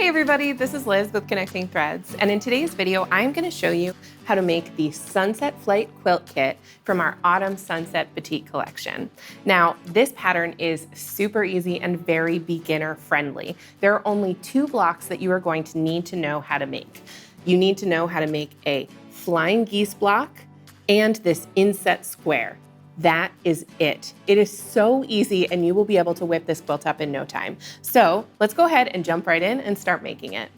Hey everybody, this is Liz with Connecting Threads, and in today's video, I'm going to show you how to make the Sunset Flight Quilt Kit from our Autumn Sunset Batik collection. Now, this pattern is super easy and very beginner friendly. There are only 2 blocks that you are going to need to know how to make. You need to know how to make a flying geese block and this inset square. That is it. It is so easy and you will be able to whip this quilt up in no time. So let's go ahead and jump right in and start making it.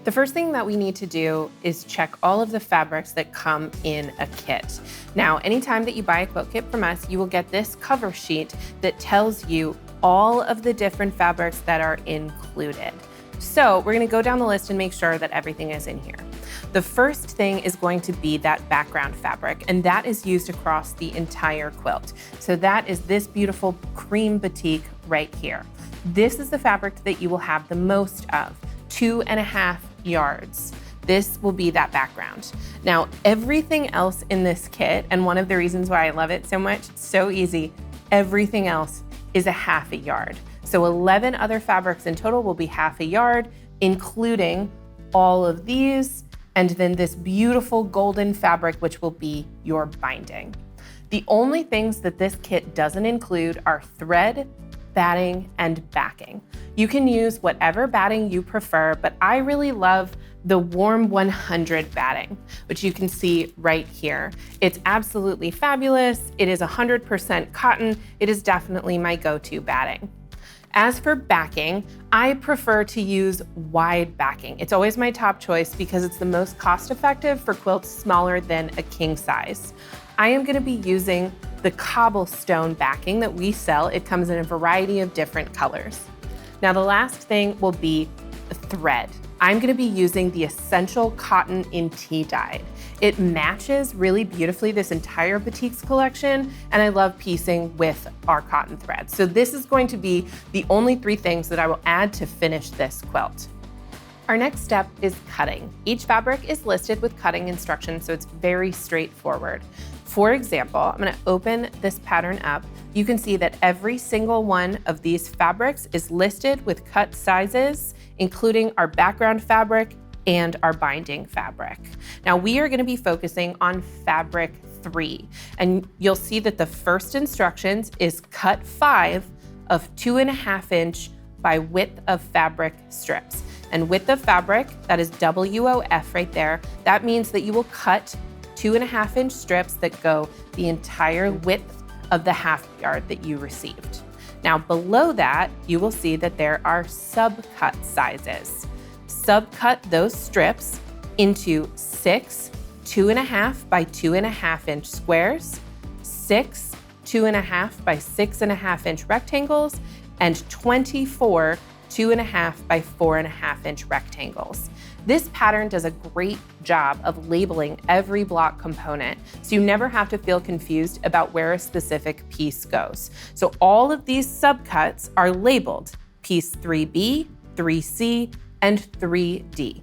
The first thing that we need to do is check all of the fabrics that come in a kit. Now, anytime that you buy a quilt kit from us, you will get this cover sheet that tells you all of the different fabrics that are included. So we're gonna go down the list and make sure that everything is in here. The first thing is going to be that background fabric, and that is used across the entire quilt. So that is this beautiful cream batik right here. This is the fabric that you will have the most of, 2.5 yards. This will be that background. Now, everything else in this kit, and one of the reasons why I love it so much, it's so easy, everything else is a 1/2 yard. So 11 other fabrics in total will be 1/2 yard, including all of these, and then this beautiful golden fabric, which will be your binding. The only things that this kit doesn't include are thread, batting, and backing. You can use whatever batting you prefer, but I really love the Warm 100 batting, which you can see right here. It's absolutely fabulous. It is 100% cotton. It is definitely my go-to batting. As for backing, I prefer to use wide backing. It's always my top choice because it's the most cost-effective for quilts smaller than a king size. I am gonna be using the cobblestone backing that we sell. It comes in a variety of different colors. Now the last thing will be thread. I'm gonna be using the Essential Cotton in Tea Dyed. It matches really beautifully this entire Batiks collection, and I love piecing with our cotton thread. So this is going to be the only 3 things that I will add to finish this quilt. Our next step is cutting. Each fabric is listed with cutting instructions, so it's very straightforward. For example, I'm gonna open this pattern up. You can see that every single one of these fabrics is listed with cut sizes, including our background fabric and our binding fabric. Now we are gonna be focusing on fabric 3, and you'll see that the first instructions is cut 5 of 2.5 inch by width of fabric strips. And width of fabric, that is WOF right there, that means that you will cut 2.5 inch strips that go the entire width of the 1/2 yard that you received. Now below that, you will see that there are subcut sizes. Subcut those strips into 6 2.5 by 2.5 inch squares, 6 2.5 by 6.5 inch rectangles, and 24 2.5 by 4.5 inch rectangles. This pattern does a great job of labeling every block component, so you never have to feel confused about where a specific piece goes. So all of these subcuts are labeled piece 3B, 3C, and 3D.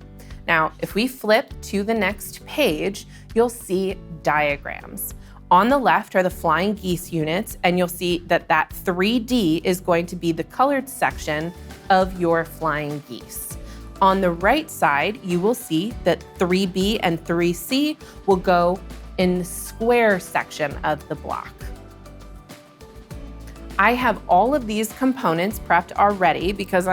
Now, if we flip to the next page, you'll see diagrams. On the left are the flying geese units, and you'll see that that 3D is going to be the colored section of your flying geese. On the right side, you will see that 3B and 3C will go in the square section of the block. I have all of these components prepped already because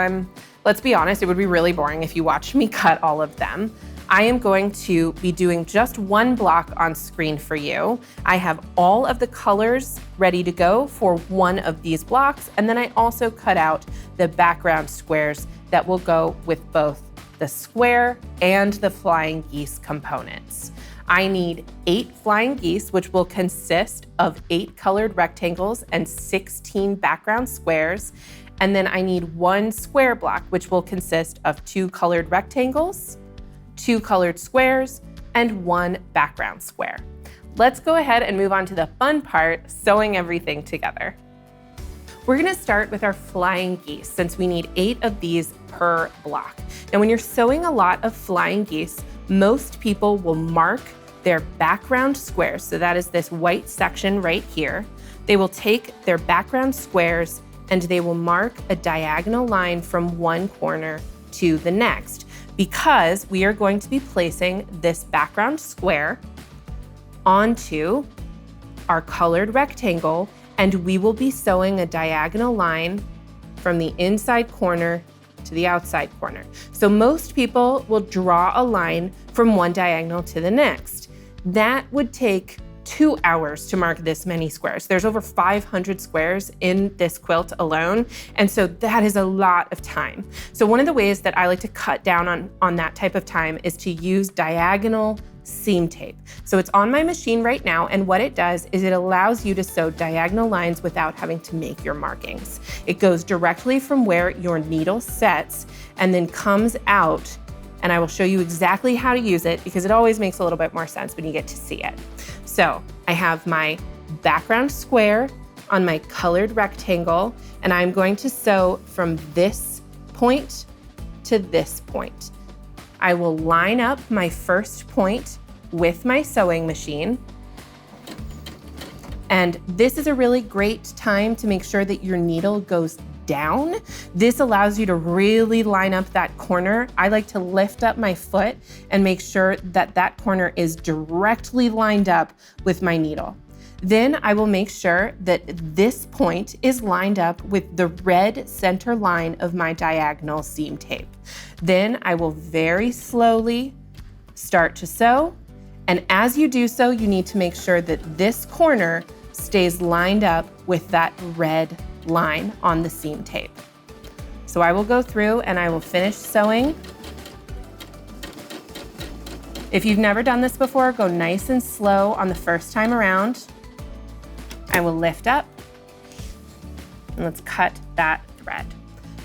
let's be honest, it would be really boring if you watched me cut all of them. I am going to be doing just one block on screen for you. I have all of the colors ready to go for one of these blocks, and then I also cut out the background squares that will go with both the square and the flying geese components. I need 8 flying geese, which will consist of 8 colored rectangles and 16 background squares. And then I need 1 square block, which will consist of 2 colored rectangles, 2 colored squares, and 1 background square. Let's go ahead and move on to the fun part, sewing everything together. We're gonna start with our flying geese since we need 8 of these per block. Now, when you're sewing a lot of flying geese, most people will mark their background squares. So that is this white section right here. They will take their background squares and they will mark a diagonal line from one corner to the next, because we are going to be placing this background square onto our colored rectangle, and we will be sewing a diagonal line from the inside corner to the outside corner. So most people will draw a line from one diagonal to the next. That would take 2 hours to mark this many squares. There's over 500 squares in this quilt alone, and so that is a lot of time. So one of the ways that I like to cut down on that type of time is to use diagonal seam tape. So it's on my machine right now, and what it does is it allows you to sew diagonal lines without having to make your markings. It goes directly from where your needle sets and then comes out, and I will show you exactly how to use it because it always makes a little bit more sense when you get to see it. So I have my background square on my colored rectangle, and I'm going to sew from this point to this point. I will line up my first point with my sewing machine. And this is a really great time to make sure that your needle goes down. This allows you to really line up that corner. I like to lift up my foot and make sure that that corner is directly lined up with my needle. Then I will make sure that this point is lined up with the red center line of my diagonal seam tape. Then I will very slowly start to sew. And as you do so, you need to make sure that this corner stays lined up with that red line on the seam tape. So I will go through and I will finish sewing. If you've never done this before, go nice and slow on the first time around. I will lift up and let's cut that thread.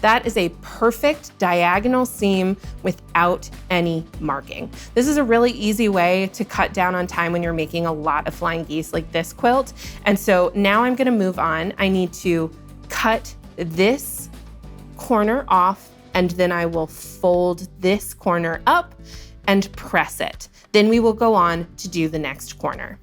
That is a perfect diagonal seam without any marking. This is a really easy way to cut down on time when you're making a lot of flying geese like this quilt. And so now I'm gonna move on. I need to cut this corner off, and then I will fold this corner up and press it. Then we will go on to do the next corner.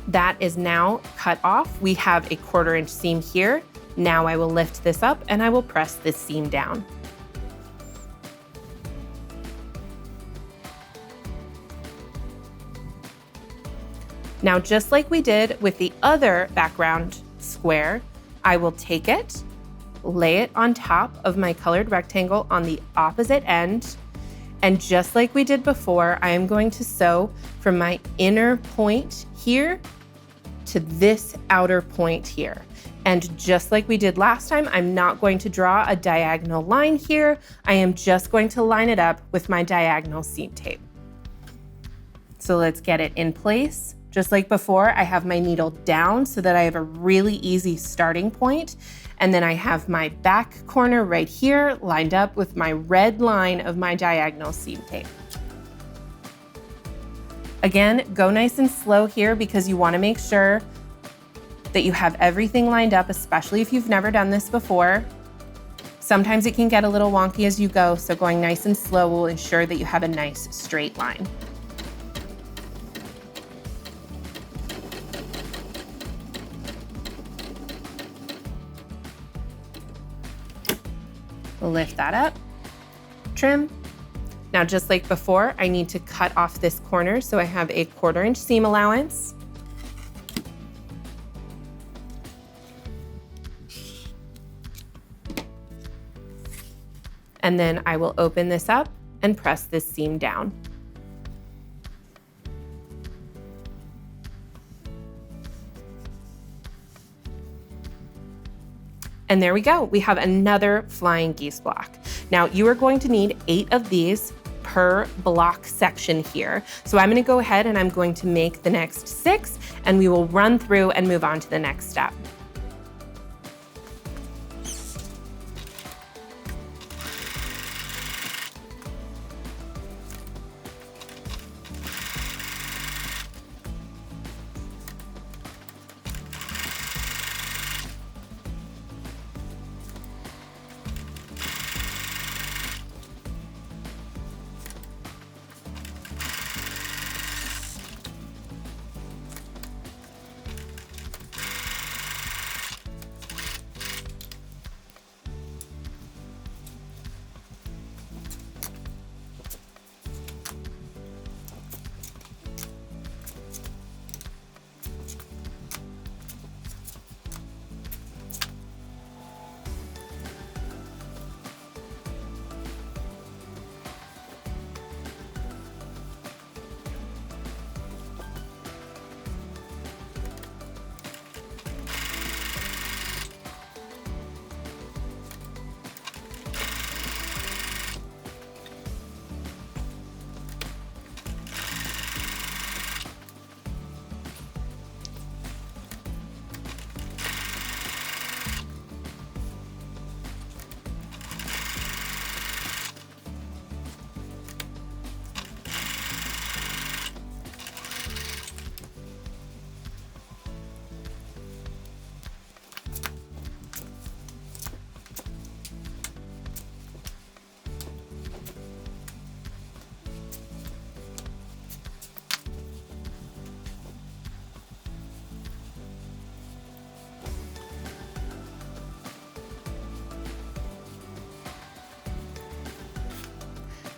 That is now cut off. We have a 1/4 inch seam here. Now I will lift this up and I will press this seam down. Now, just like we did with the other background square, I will take it, lay it on top of my colored rectangle on the opposite end, and just like we did before, I am going to sew from my inner point here to this outer point here. And just like we did last time, I'm not going to draw a diagonal line here. I am just going to line it up with my diagonal seam tape. So let's get it in place. Just like before, I have my needle down so that I have a really easy starting point. And then I have my back corner right here lined up with my red line of my diagonal seam tape. Again, go nice and slow here because you want to make sure that you have everything lined up, especially if you've never done this before. Sometimes it can get a little wonky as you go, so going nice and slow will ensure that you have a nice straight line. We'll lift that up, trim. Now, just like before, I need to cut off this corner, so I have a 1/4 inch seam allowance. And then I will open this up and press this seam down. And there we go. We have another flying geese block. Now, you are going to need 8 of these per block section here. So I'm gonna go ahead and I'm going to make the next 6, and we will run through and move on to the next step.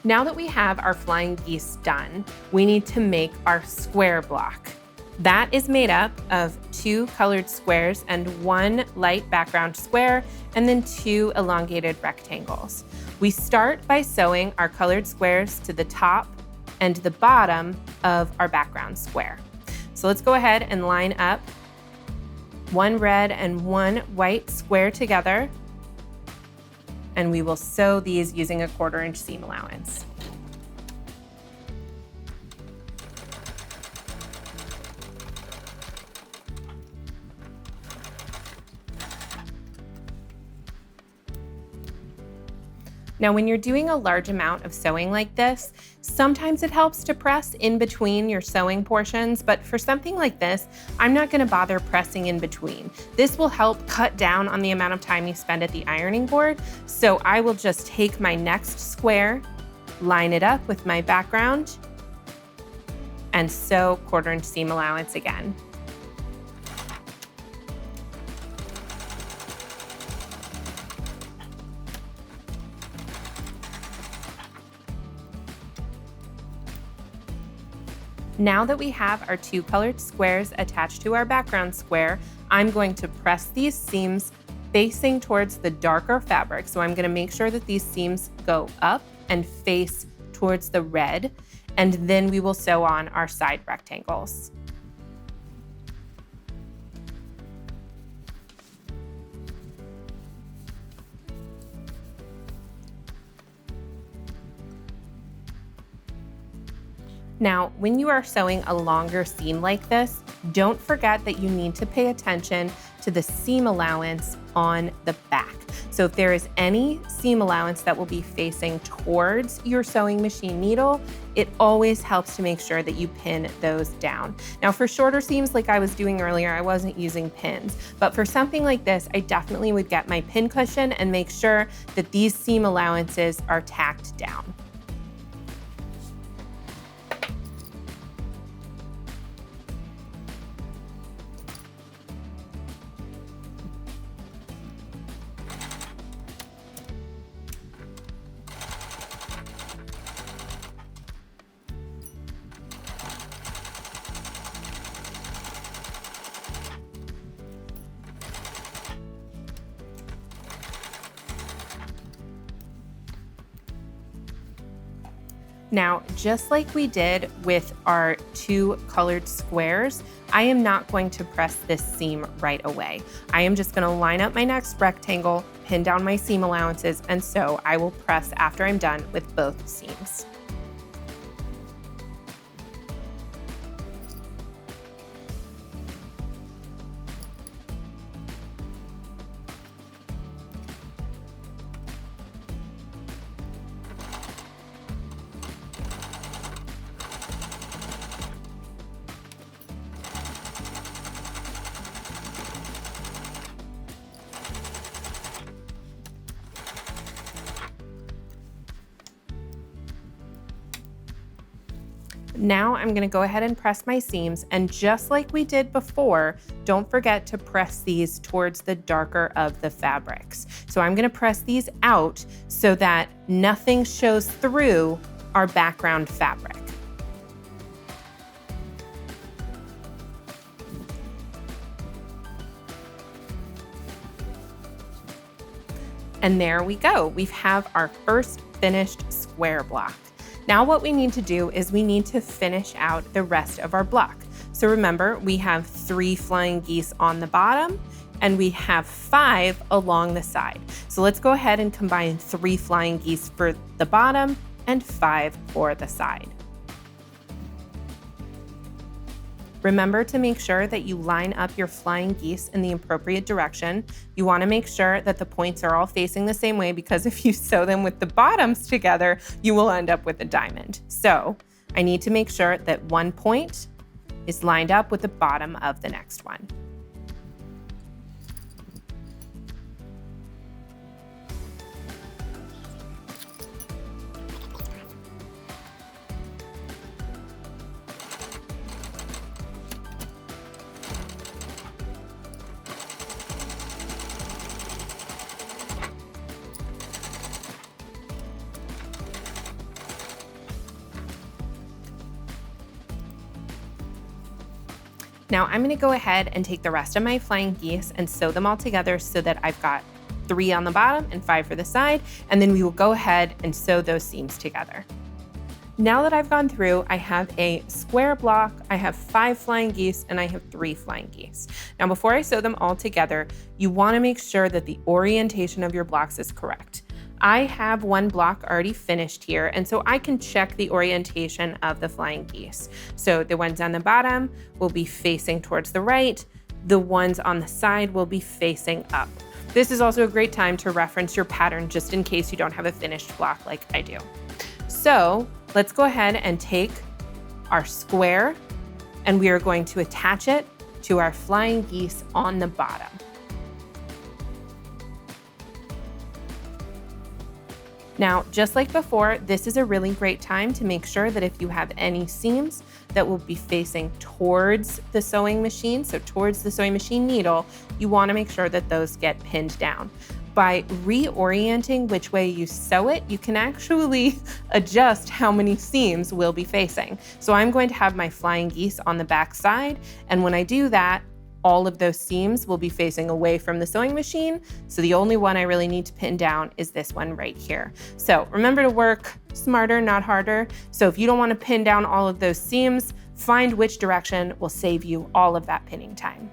Now that we have our flying geese done, we need to make our square block. That is made up of 2 colored squares and 1 light background square, and then 2 elongated rectangles. We start by sewing our colored squares to the top and the bottom of our background square. So let's go ahead and line up 1 red and 1 white square together, and we will sew these using a 1/4 inch seam allowance. Now, when you're doing a large amount of sewing like this, sometimes it helps to press in between your sewing portions, but for something like this, I'm not gonna bother pressing in between. This will help cut down on the amount of time you spend at the ironing board, so I will just take my next square, line it up with my background, and sew 1/4 inch seam allowance again. Now that we have our 2 colored squares attached to our background square, I'm going to press these seams facing towards the darker fabric. So I'm gonna make sure that these seams go up and face towards the red, and then we will sew on our side rectangles. Now, when you are sewing a longer seam like this, don't forget that you need to pay attention to the seam allowance on the back. So if there is any seam allowance that will be facing towards your sewing machine needle, it always helps to make sure that you pin those down. Now, for shorter seams like I was doing earlier, I wasn't using pins, but for something like this, I definitely would get my pin cushion and make sure that these seam allowances are tacked down. Now, just like we did with our 2 colored squares, I am not going to press this seam right away. I am just gonna line up my next rectangle, pin down my seam allowances, and sew. I will press after I'm done with both seams. Now I'm gonna go ahead and press my seams, and just like we did before, don't forget to press these towards the darker of the fabrics. So I'm gonna press these out so that nothing shows through our background fabric. And there we go. We have our first finished square block. Now what we need to do is we need to finish out the rest of our block. So remember, we have 3 flying geese on the bottom and we have 5 along the side. So let's go ahead and combine 3 flying geese for the bottom and 5 for the side. Remember to make sure that you line up your flying geese in the appropriate direction. You want to make sure that the points are all facing the same way, because if you sew them with the bottoms together, you will end up with a diamond. So I need to make sure that one point is lined up with the bottom of the next one. Now I'm gonna go ahead and take the rest of my flying geese and sew them all together so that I've got 3 on the bottom and 5 for the side, and then we will go ahead and sew those seams together. Now that I've gone through, I have a square block, I have 5 flying geese, and I have 3 flying geese. Now before I sew them all together, you wanna make sure that the orientation of your blocks is correct. I have one block already finished here, and so I can check the orientation of the flying geese. So the ones on the bottom will be facing towards the right, the ones on the side will be facing up. This is also a great time to reference your pattern just in case you don't have a finished block like I do. So let's go ahead and take our square and we are going to attach it to our flying geese on the bottom. Now, just like before, this is a really great time to make sure that if you have any seams that will be facing towards the sewing machine, so towards the sewing machine needle, you wanna make sure that those get pinned down. By reorienting which way you sew it, you can actually adjust how many seams will be facing. So I'm going to have my flying geese on the back side, and when I do that, all of those seams will be facing away from the sewing machine. So the only one I really need to pin down is this one right here. So remember to work smarter, not harder. So if you don't want to pin down all of those seams, find which direction will save you all of that pinning time.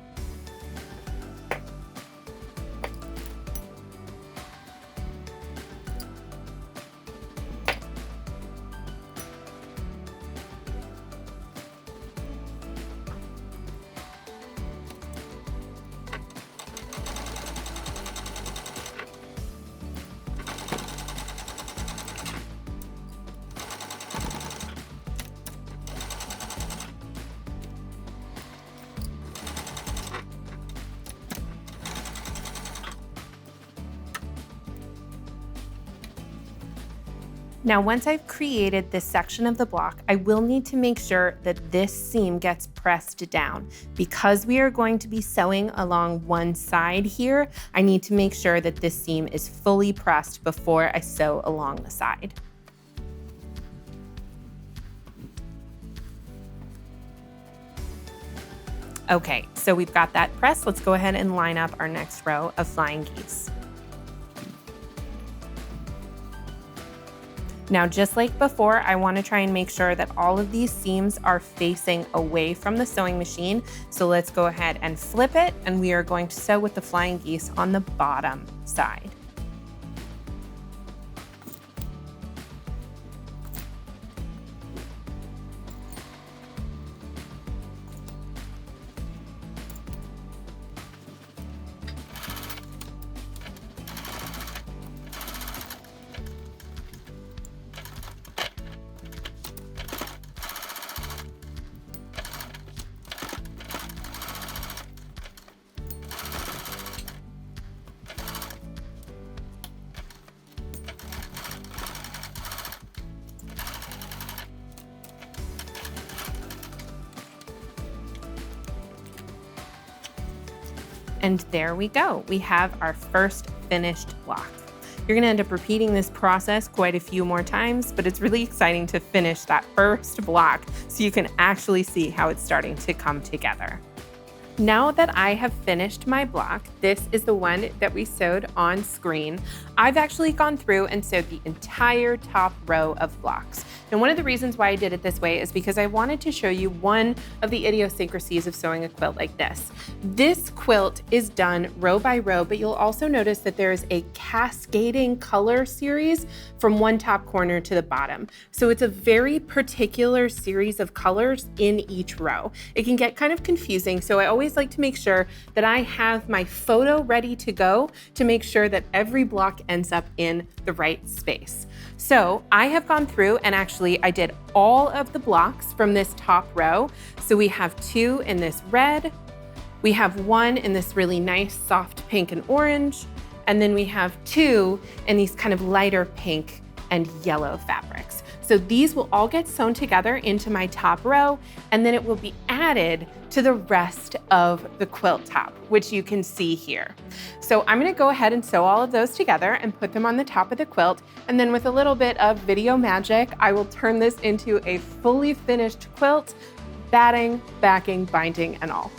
Now, once I've created this section of the block, I will need to make sure that this seam gets pressed down. Because we are going to be sewing along one side here, I need to make sure that this seam is fully pressed before I sew along the side. Okay, so we've got that pressed. Let's go ahead and line up our next row of flying geese. Now, just like before, I want to try and make sure that all of these seams are facing away from the sewing machine. So let's go ahead and flip it, and we are going to sew with the flying geese on the bottom side. And there we go. We have our first finished block. You're gonna end up repeating this process quite a few more times, but it's really exciting to finish that first block so you can actually see how it's starting to come together. Now that I have finished my block, this is the one that we sewed on screen. I've actually gone through and sewed the entire top row of blocks. And one of the reasons why I did it this way is because I wanted to show you one of the idiosyncrasies of sewing a quilt like this. This quilt is done row by row, but you'll also notice that there is a cascading color series from one top corner to the bottom. So it's a very particular series of colors in each row. It can get kind of confusing, so I always like to make sure that I have my photo ready to go to make sure that every block ends up in the right space. So I have gone through and actually I did all of the blocks from this top row. So we have 2 in this red, we have 1 in this really nice soft pink and orange, and then we have 2 in these kind of lighter pink and yellow fabrics. So these will all get sewn together into my top row, and then it will be added to the rest of the quilt top, which you can see here. So I'm gonna go ahead and sew all of those together and put them on the top of the quilt, and then with a little bit of video magic, I will turn this into a fully finished quilt batting, backing, binding, and all.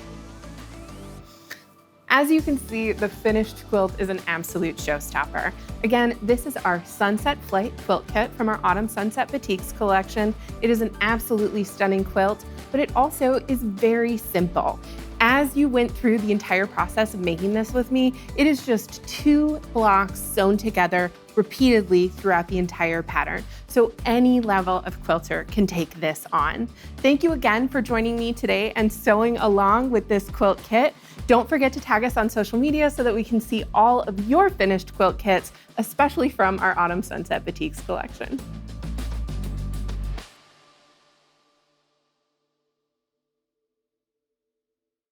As you can see, the finished quilt is an absolute showstopper. Again, this is our Sunset Flight Quilt Kit from our Autumn Sunset Batiks collection. It is an absolutely stunning quilt, but it also is very simple. As you went through the entire process of making this with me, it is just 2 blocks sewn together repeatedly throughout the entire pattern. So any level of quilter can take this on. Thank you again for joining me today and sewing along with this quilt kit. Don't forget to tag us on social media so that we can see all of your finished quilt kits, especially from our Autumn Sunset Batiks collection.